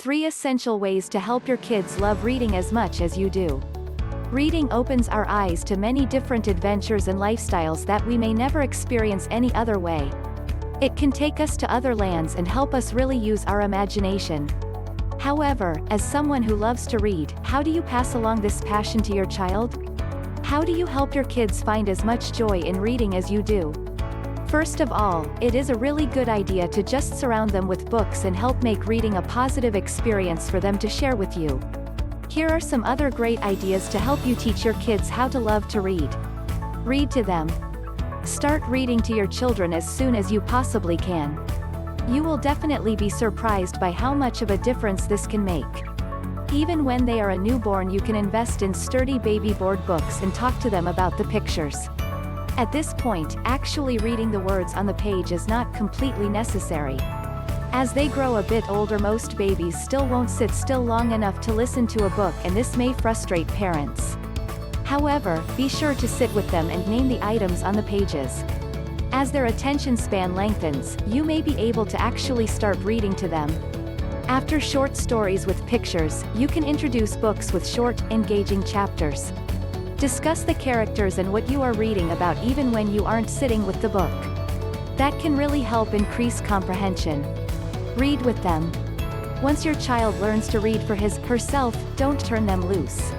3 essential ways to help your kids love reading as much as you do. Reading opens our eyes to many different adventures and lifestyles that we may never experience any other way. It can take us to other lands and help us really use our imagination. However, as someone who loves to read, how do you pass along this passion to your child? How do you help your kids find as much joy in reading as you do? First of all, it is a really good idea to just surround them with books and help make reading a positive experience for them to share with you. Here are some other great ideas to help you teach your kids how to love to read. Read to them. Start reading to your children as soon as you possibly can. You will definitely be surprised by how much of a difference this can make. Even when they are a newborn, you can invest in sturdy baby board books and talk to them about the pictures. At this point, actually reading the words on the page is not completely necessary. As they grow a bit older, most babies still won't sit still long enough to listen to a book, and this may frustrate parents. However, be sure to sit with them and name the items on the pages. As their attention span lengthens, you may be able to actually start reading to them. After short stories with pictures, you can introduce books with short, engaging chapters. Discuss the characters and what you are reading about even when you aren't sitting with the book. That can really help increase comprehension. Read with them. Once your child learns to read for herself, don't turn them loose.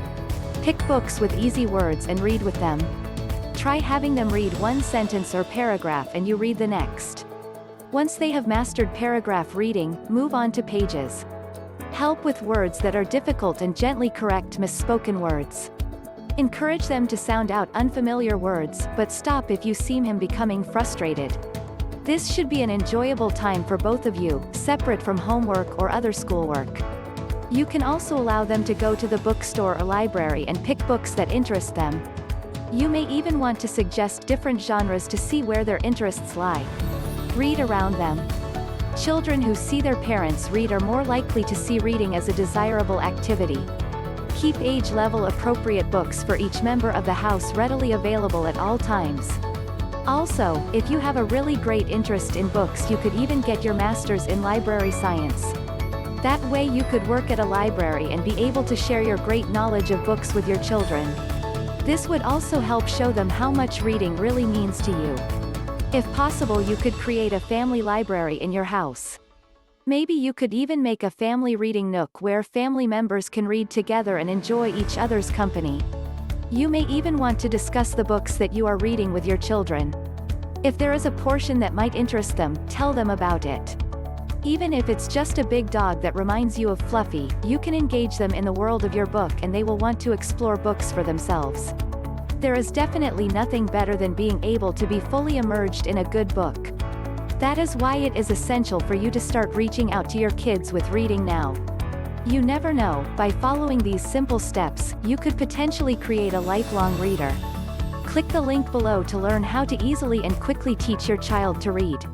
Pick books with easy words and read with them. Try having them read one sentence or paragraph and you read the next. Once they have mastered paragraph reading, move on to pages. Help with words that are difficult and gently correct misspoken words. Encourage them to sound out unfamiliar words, but stop if you see him becoming frustrated. This should be an enjoyable time for both of you, separate from homework or other schoolwork. You can also allow them to go to the bookstore or library and pick books that interest them. You may even want to suggest different genres to see where their interests lie. Read around them. Children who see their parents read are more likely to see reading as a desirable activity. Keep age-level appropriate books for each member of the house readily available at all times. Also, if you have a really great interest in books, you could even get your master's in library science. That way you could work at a library and be able to share your great knowledge of books with your children. This would also help show them how much reading really means to you. If possible, you could create a family library in your house. Maybe you could even make a family reading nook where family members can read together and enjoy each other's company. You may even want to discuss the books that you are reading with your children. If there is a portion that might interest them, tell them about it. Even if it's just a big dog that reminds you of Fluffy, you can engage them in the world of your book and they will want to explore books for themselves. There is definitely nothing better than being able to be fully immersed in a good book. That is why it is essential for you to start reaching out to your kids with reading now. You never know, by following these simple steps, you could potentially create a lifelong reader. Click the link below to learn how to easily and quickly teach your child to read.